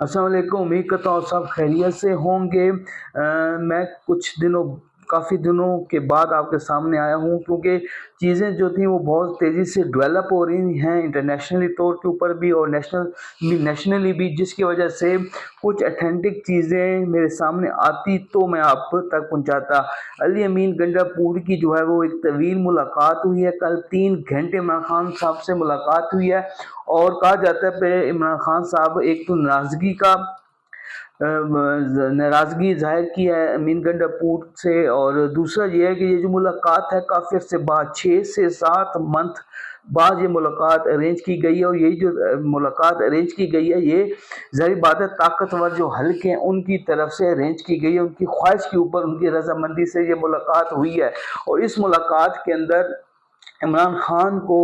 अस्सलाम वालेकुम। उम्मीद करता हूँ सब खैरियत से होंगे। मैं काफ़ी दिनों के बाद आपके सामने आया हूँ, क्योंकि चीज़ें जो थी वो बहुत तेज़ी से डेवलप हो रही हैं इंटरनेशनली तौर के ऊपर भी और नेशनली भी, जिसकी वजह से कुछ अथेंटिक चीज़ें मेरे सामने आती तो मैं आप तक पहुँचाता। अली अमीन गंडापुर की जो है वो एक तवील मुलाकात हुई है। कल 3 घंटे इमरान खान साहब से मुलाकात हुई है और कहा जाता है कि इमरान खान साहब एक तो नाराज़गी ज़ाहिर की है अमीन गंडापुर से, और दूसरा ये है कि ये जो मुलाकात है काफ़ी अर्से बाद 6 से 7 मंथ बाद ये मुलाकात अरेंज की गई है। और यही जो मुलाकात अरेंज की गई है ये ज़ाहिर बात है ताकतवर जो हल्के हैं उनकी तरफ से अरेंज की गई है, उनकी ख्वाहिश के ऊपर उनकी रजामंदी से ये मुलाकात हुई है। और इस मुलाकात के अंदर इमरान खान को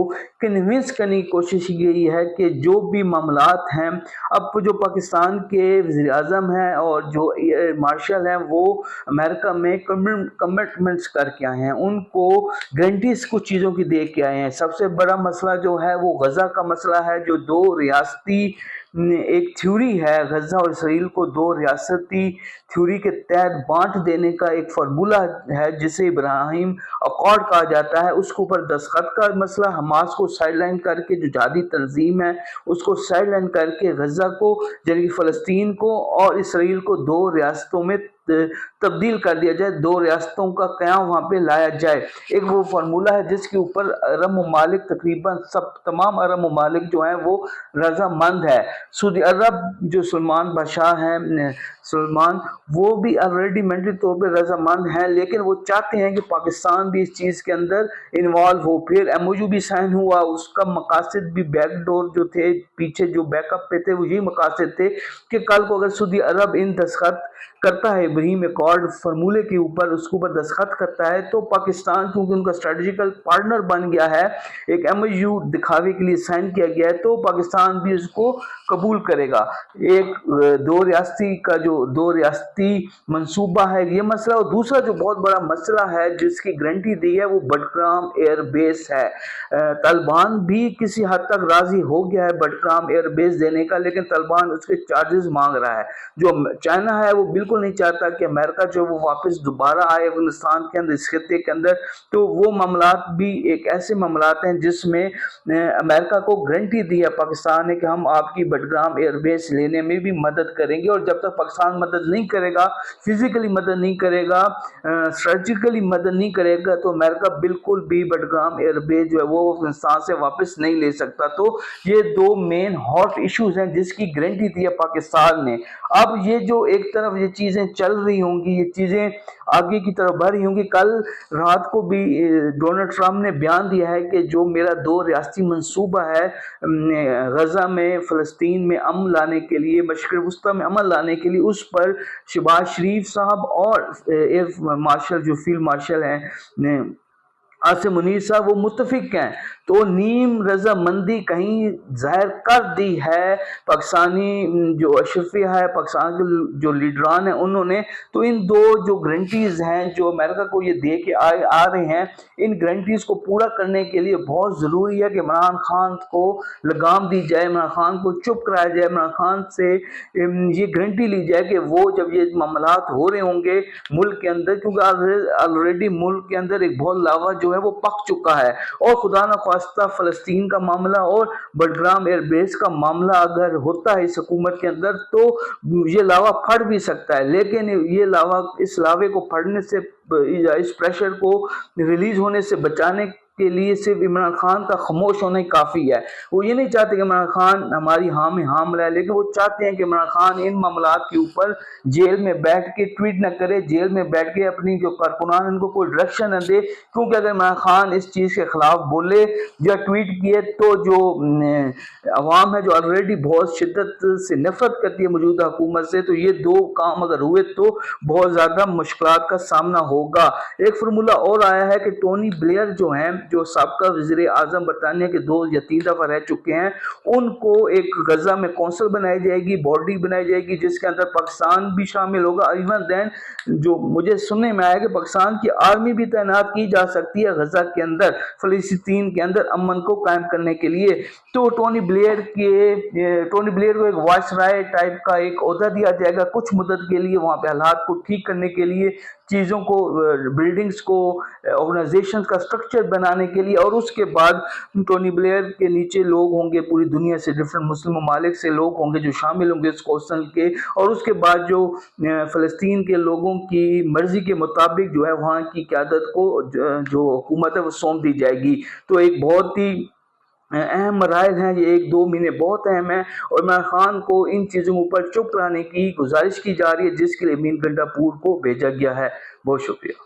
कन्विंस करने की कोशिश की गई है कि जो भी मामलात हैं, अब जो पाकिस्तान के वज़ीर आज़म हैं और जो एयर मार्शल हैं वो अमेरिका में कमिटमेंट्स करके आए हैं, उनको गारंटीज कुछ चीज़ों की दे के आए हैं। सबसे बड़ा मसला जो है वो गज़ा का मसला है, जो दो रियासती एक थ्योरी है, गज़ा और इसराइल को दो रियासती थ्योरी के तहत बांट देने का एक फार्मूला है जिसे इब्राहिम अकॉर्ड कहा जाता है। उसके ऊपर दस्तखत का मसला, हमास को साइडलाइन करके जो जिहादी तंजीम है उसको साइडलाइन करके गज़ा को यानी कि फ़लस्तीन को और इसराइल को दो रियासतों में तब्दील कर दिया जाए, दो रियासतों का क़याम वहाँ पे लाया जाए। एक वो फार्मूला है जिसके ऊपर अरब ममालिक तकरीबन तमाम अरब ममालिक जो हैं वो रजामंद है। सऊदी अरब जो सलमान बादशाह हैं सलमान, वो भी ऑलरेडी मेंटली तौर पर रजामंद हैं, लेकिन वो चाहते हैं कि पाकिस्तान भी इस चीज़ के अंदर इन्वॉल्व हो। फिर MOU भी साइन हुआ, उसका मकासद भी बैकडोर जो थे पीछे जो बैकअप पे थे वो यही मकासद थे कि कल को अगर सऊदी अरब इन दस्तखत करता है इब्राहिम अकॉर्ड फार्मूले के ऊपर, उसके ऊपर दस्तखत करता है, तो पाकिस्तान क्योंकि उनका स्ट्रेटजिकल पार्टनर बन गया है, एक MOU दिखावे के लिए साइन किया गया है, तो पाकिस्तान भी इसको कबूल करेगा। एक दो रियासती मंसूबा है ये मसला। और दूसरा जो बहुत बड़ा मसला है जिसकी गारंटी दी है वो बडगाम एयर बेस है। तालिबान भी किसी हद तक राजी हो गया है बडगाम एयर बेस देने का, लेकिन तालिबान उसके चार्जेस मांग रहा है। जो चाइना है वो बिल्कुल नहीं चाहता कि अमेरिका जो वो वापस दोबारा आए अफगानिस्तान के अंदर, इस खत्े के अंदर। तो वो मामलात भी एक ऐसे मामलात हैं जिसमें अमेरिका को गारंटी दी है पाकिस्तान ने कि हम आपकी बडगाम एयरबेस लेने में भी मदद करेंगे। और जब तक पाकिस्तान मदद नहीं करेगा, फिजिकली मदद नहीं करेगा, स्ट्रेटजिकली मदद नहीं करेगा, तो अमेरिका बिल्कुल भी बडगाम एयरबेस जो है वो अफगानिस्तान से वापस नहीं ले सकता। तो ये दो मेन हॉट इश्यूज हैं जिसकी गारंटी दी है पाकिस्तान ने। अब ये जो एक तरफ ये चीज़ें चल रही होंगी, ये चीज़ें आगे की तरफ बढ़ रही होंगी। कल रात को भी डोनाल्ड ट्रंप ने बयान दिया है कि जो मेरा दो रियासती मंसूबा है गज़ा में फ़लस्तीन में अमन लाने के लिए, मशरिक़ वस्ता में अमन लाने के लिए, उस पर शहबाज शरीफ साहब और एयर मार्शल जो फील्ड मार्शल हैं आसिम मुनीर साहब वो मुत्तफिक हैं। तो नीम रजामंदी कहीं जाहिर कर दी है पाकिस्तानी जो अशरफिया है, पाकिस्तान के जो लीडरान हैं उन्होंने। तो इन दो जो गारंटीज़ हैं जो अमेरिका को ये दे के आ रहे हैं, इन गारंटीज़ को पूरा करने के लिए बहुत ज़रूरी है कि इमरान खान को लगाम दी जाए, इमरान खान को चुप कराया जाए, इमरान खान से ये गारंटी ली जाए कि वो जब ये मामलात हो रहे होंगे मुल्क के अंदर, क्योंकि ऑलरेडी मुल्क के अंदर एक बहुत लावा जो है वो पक चुका है, और खुदा न ख्वास्ता फ़लस्तीन का मामला और बडगाम एयरबेस का मामला अगर होता है इस हुकूमत के अंदर तो ये लावा फट भी सकता है। लेकिन ये लावा, इस लावे को फटने से, इस प्रेशर को रिलीज होने से बचाने के लिए सिर्फ इमरान खान का खामोश होना ही काफ़ी है। वो ये नहीं चाहते कि इमरान खान हमारी हाँ में हाँ मिलाए, लेकिन वो चाहते हैं कि इमरान खान इन मामलात के ऊपर जेल में बैठ के ट्वीट न करे, जेल में बैठ के अपनी जो कारकुनान उनको कोई डायरेक्शन न दे। क्योंकि अगर इमरान खान इस चीज़ के खिलाफ बोले या ट्वीट किए तो जो अवाम है जो ऑलरेडी बहुत शिद्दत से नफरत करती है मौजूदा हुकूमत से, तो ये दो काम अगर हुए तो बहुत ज़्यादा मुश्किलात का सामना होगा। एक फार्मूला और आया है कि टोनी ब्लेयर जो हैं جو سابقہ وزیر اعظم برطانیہ کے 2 یا 3 دفعہ رہ چکے ہیں، ان کو ایک غزہ میں کونسل بنائی جائے گی، باڈی بنائی جائے گی جس کے اندر پاکستان بھی شامل ہوگا. ایون دین جو مجھے سننے میں آیا کہ پاکستان کی آرمی بھی تعینات کی جا سکتی ہے غزہ کے اندر، فلسطین کے اندر امن کو قائم کرنے کے لیے. تو ٹونی بلیئر کو ایک وائس رائے ٹائپ کا ایک عہدہ دیا جائے گا کچھ مدت کے لیے، وہاں پہ حالات کو ٹھیک کرنے کے لیے، چیزوں کو، بلڈنگز کو، آرگنائزیشنز کا سٹرکچر بنانے کے لیے. اور اس کے بعد ٹونی بلیئر کے نیچے لوگ ہوں گے پوری دنیا سے، ڈفرینٹ مسلم ممالک سے لوگ ہوں گے جو شامل ہوں گے اس کونسل کے. اور اس کے بعد جو فلسطین کے لوگوں کی مرضی کے مطابق جو ہے وہاں کی قیادت کو جو حکومت ہے وہ سونپ دی جائے گی. تو ایک بہت ہی اہم مراحل ہیں یہ، 1-2 مہینے بہت اہم ہیں. اور عمران خان کو ان چیزوں پر چپ رہنے کی گزارش کی جا رہی ہے جس کے لیے امین گنڈا پور کو بھیجا گیا ہے. بہت شکریہ.